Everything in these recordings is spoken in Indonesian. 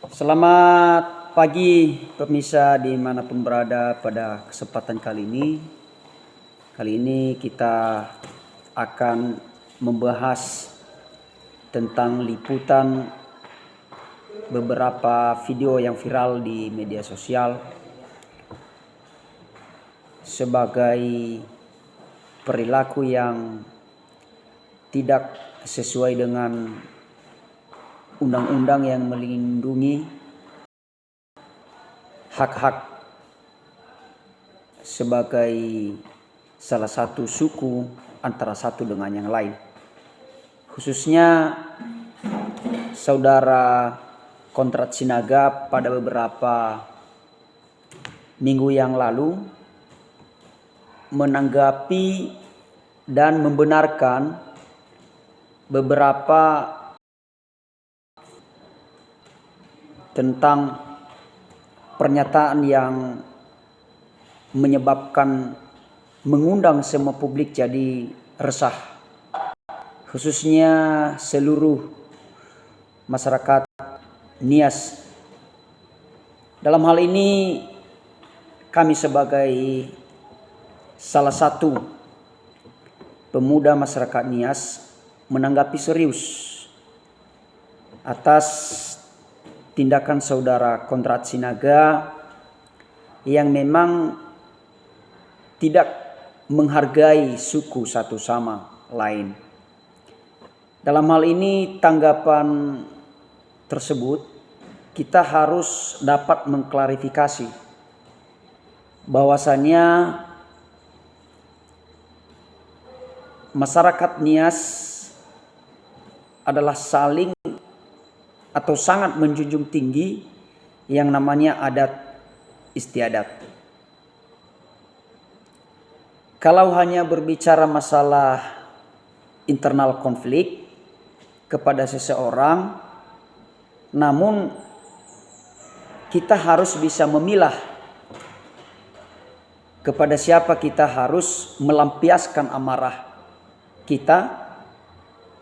Selamat pagi pemirsa dimanapun berada pada kesempatan kali ini. Kali ini kita akan membahas tentang liputan beberapa video yang viral di media sosial sebagai perilaku yang tidak sesuai dengan undang-undang yang melindungi hak-hak sebagai salah satu suku antara satu dengan yang lain. Khususnya saudara Kontrat Sinaga pada beberapa minggu yang lalu menanggapi dan membenarkan beberapa tentang pernyataan yang menyebabkan mengundang semua publik jadi resah, khususnya seluruh masyarakat Nias. Dalam hal ini kami sebagai salah satu pemuda masyarakat Nias menanggapi serius atas tindakan saudara Kontrat Sinaga yang memang tidak menghargai suku satu sama lain. Dalam hal ini tanggapan tersebut kita harus dapat mengklarifikasi bahwasannya masyarakat Nias adalah saling atau sangat menjunjung tinggi yang namanya adat istiadat. Kalau hanya berbicara masalah internal konflik kepada seseorang, namun kita harus bisa memilah kepada siapa kita harus melampiaskan amarah kita,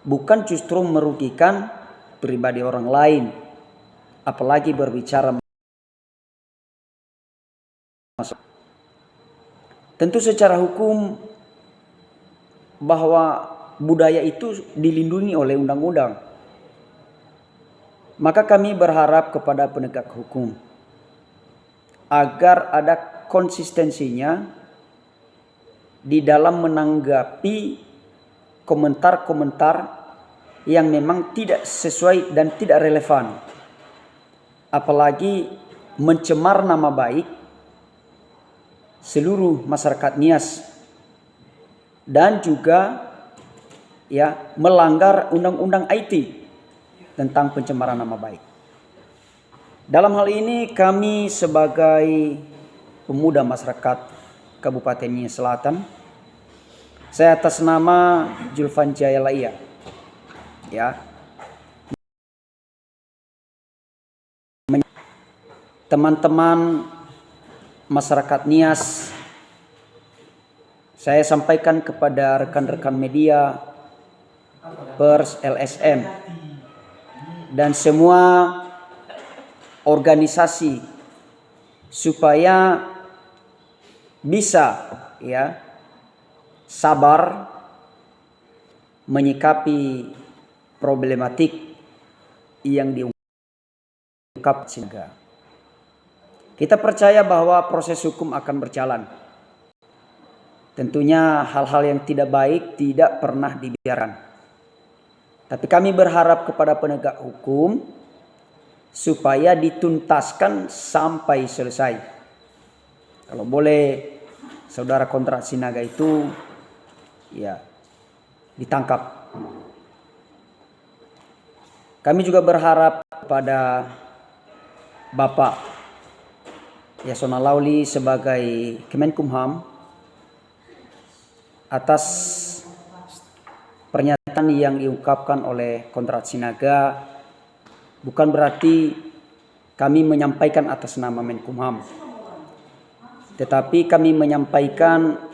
bukan justru merugikan pribadi orang lain, apalagi berbicara. Tentu secara hukum bahwa budaya itu dilindungi oleh undang-undang. Maka kami berharap kepada penegak hukum agar ada konsistensinya di dalam menanggapi komentar-komentar yang memang tidak sesuai dan tidak relevan, apalagi mencemar nama baik seluruh masyarakat Nias dan juga melanggar undang-undang IT tentang pencemaran nama baik. Dalam hal ini kami sebagai pemuda masyarakat Kabupaten Nias Selatan, saya atas nama Julvan Jayalaya teman-teman masyarakat Nias, saya sampaikan kepada rekan-rekan media, pers, LSM, dan semua organisasi supaya bisa sabar menyikapi problematik yang diungkap Sinaga. Kita percaya bahwa proses hukum akan berjalan. Tentunya hal-hal yang tidak baik tidak pernah dibiarkan. Tapi kami berharap kepada penegak hukum supaya dituntaskan sampai selesai. Kalau boleh saudara Kontrat Sinaga itu ditangkap. Kami juga berharap kepada Bapak Yasona Lawli sebagai Kemenkumham atas pernyataan yang diungkapkan oleh Kontrat Sinaga. Bukan berarti kami menyampaikan atas nama Menkumham, tetapi kami menyampaikan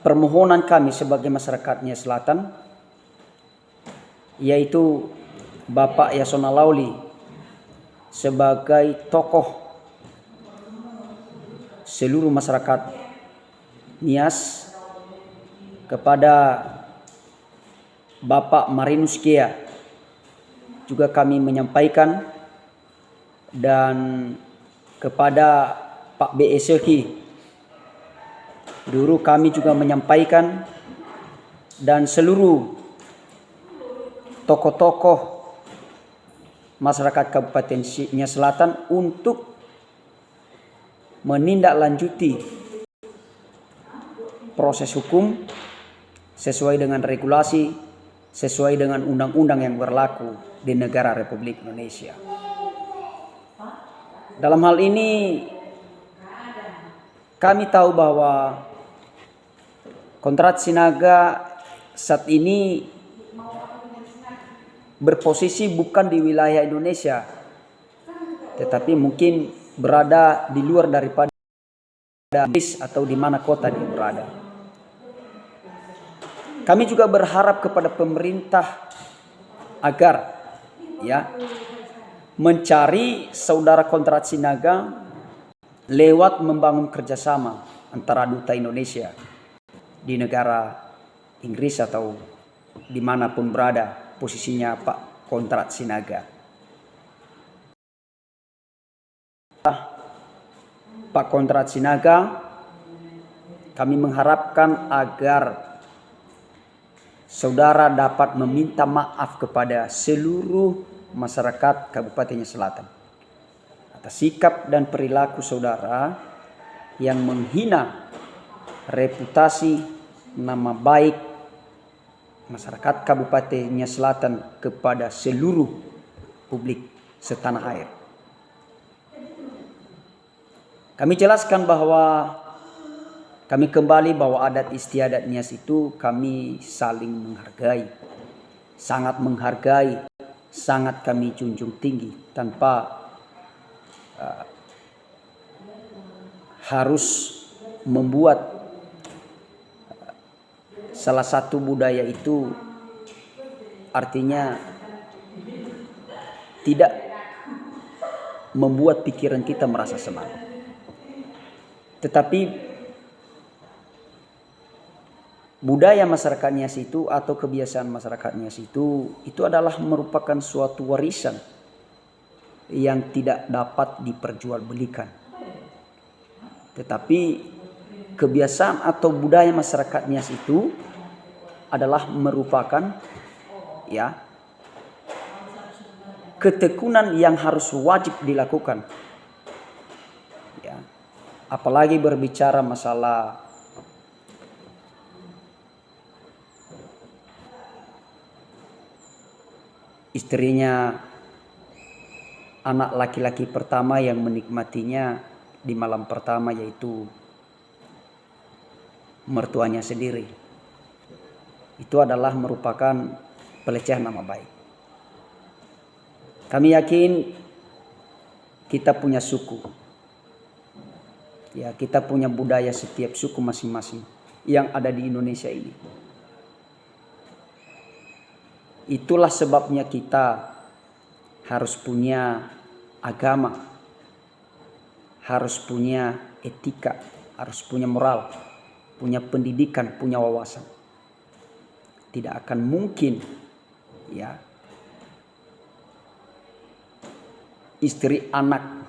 permohonan kami sebagai masyarakat Nias Selatan, yaitu Bapak Yasona Lawli sebagai tokoh seluruh masyarakat Nias kepada Bapak Marinus Kia juga kami menyampaikan, dan kepada Pak BSK dulu kami juga menyampaikan, dan seluruh tokoh-tokoh masyarakat Kabupaten Nias Selatan untuk menindaklanjuti proses hukum sesuai dengan regulasi, sesuai dengan undang-undang yang berlaku di negara Republik Indonesia. Dalam hal ini kami tahu bahwa Kontras Sinaga saat ini berposisi bukan di wilayah Indonesia, tetapi mungkin berada di luar daripada atau di mana kota dia berada. Kami juga berharap kepada pemerintah agar mencari saudara Kontras Sinaga lewat membangun kerjasama antara duta Indonesia di negara Inggris atau dimanapun berada posisinya Pak Kontras Sinaga. Pak Kontras Sinaga, kami mengharapkan agar saudara dapat meminta maaf kepada seluruh masyarakat Kabupaten Nias Selatan atas sikap dan perilaku saudara yang menghina reputasi, nama baik masyarakat Kabupaten Nias Selatan kepada seluruh publik setanah air. Kami jelaskan bahwa kami kembali bahwa adat istiadat Nias itu kami saling menghargai, sangat menghargai, sangat kami junjung tinggi tanpa harus membuat salah satu budaya itu artinya tidak membuat pikiran kita merasa senang. Tetapi budaya masyarakat Nias itu atau kebiasaan masyarakat Nias itu adalah merupakan suatu warisan yang tidak dapat diperjualbelikan. Tetapi kebiasaan atau budaya masyarakat Nias itu adalah merupakan ketekunan yang harus wajib dilakukan. Apalagi berbicara masalah istrinya anak laki-laki pertama yang menikmatinya di malam pertama, yaitu mertuanya sendiri. Itu adalah merupakan pelecehan nama baik. Kami yakin kita punya suku. Kita punya budaya setiap suku masing-masing yang ada di Indonesia ini. Itulah sebabnya kita harus punya agama, harus punya etika, harus punya moral, punya pendidikan, punya wawasan. Tidak akan mungkin istri anak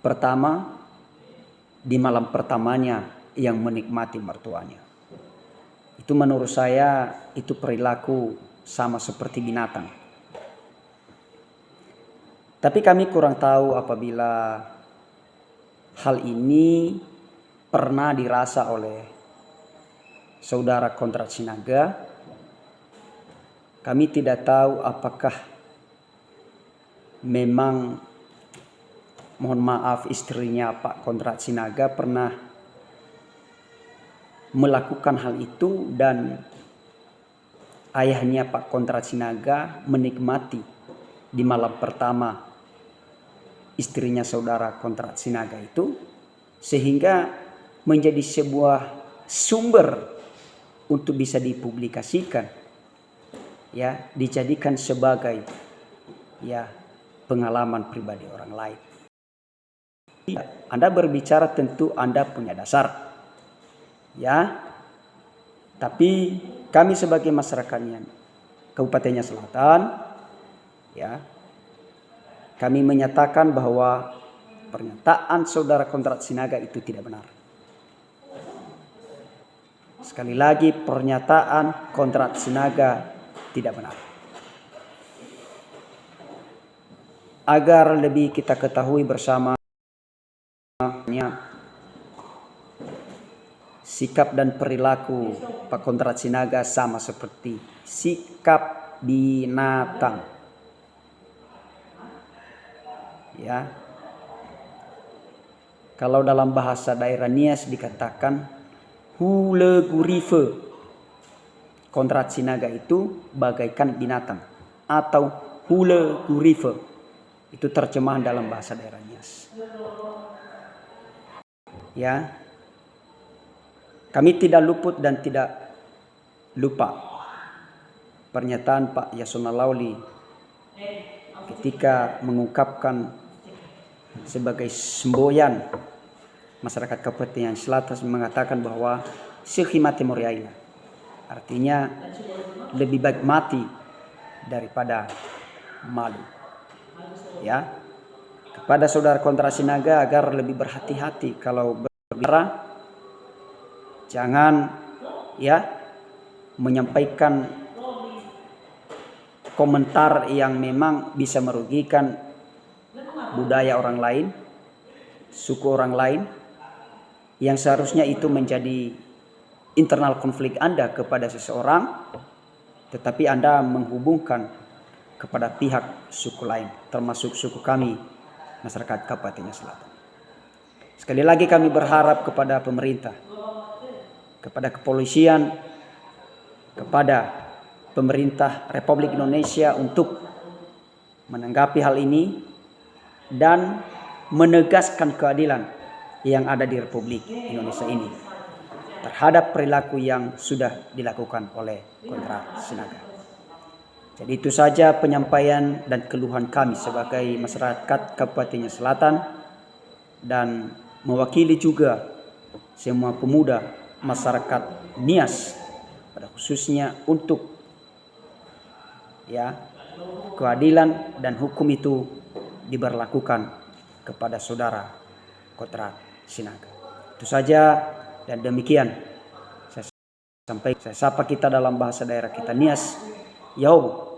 pertama di malam pertamanya yang menikmati mertuanya. Itu menurut saya itu perilaku sama seperti binatang. Tapi kami kurang tahu apabila hal ini pernah dirasa oleh saudara Kontras Sinaga. Kami tidak tahu apakah memang, mohon maaf, istrinya Pak Kontras Sinaga pernah melakukan hal itu dan ayahnya Pak Kontras Sinaga menikmati di malam pertama istrinya saudara Kontras Sinaga itu, sehingga menjadi sebuah sumber untuk bisa dipublikasikan, dijadikan sebagai pengalaman pribadi orang lain. Anda berbicara tentu Anda punya dasar. Ya. Tapi kami sebagai masyarakatnya Kabupaten Selatan, ya, kami menyatakan bahwa pernyataan saudara Kondrat Sinaga itu tidak benar. Sekali lagi, pernyataan Kondrat Sinaga tidak benar. Agar lebih kita ketahui bersama, sikap dan perilaku Pak Kondrat Sinaga sama seperti sikap binatang. Ya. Kalau dalam bahasa daerah Nias dikatakan hule gurife. Kondrat Sinaga itu bagaikan binatang atau hule gurife. Itu terjemahan dalam bahasa daerah Nias. Ya. Kami tidak luput dan tidak lupa pernyataan Pak Yasona Lawli ketika mengungkapkan sebagai semboyan masyarakat Kabupaten Selatan mengatakan bahwa sehi mati moriaina, artinya lebih baik mati daripada malu. Ya, kepada saudara Kondrat Sinaga agar lebih berhati-hati kalau berbicara, jangan ya menyampaikan komentar yang memang bisa merugikan budaya orang lain, suku orang lain, yang seharusnya itu menjadi internal konflik Anda kepada seseorang, tetapi Anda menghubungkan kepada pihak suku lain, termasuk suku kami, masyarakat Kabupaten Selatan. Sekali lagi kami berharap kepada pemerintah, kepada kepolisian, kepada pemerintah Republik Indonesia untuk menanggapi hal ini dan menegaskan keadilan yang ada di Republik Indonesia ini terhadap perilaku yang sudah dilakukan oleh Kondrat Sinaga. Jadi itu saja penyampaian dan keluhan kami sebagai masyarakat Kabupaten Selatan dan mewakili juga semua pemuda masyarakat Nias pada khususnya untuk ya keadilan dan hukum itu diberlakukan kepada saudara Kondrat Sinaga. Itu saja dan demikian saya sapa kita dalam bahasa daerah kita Nias, Yaub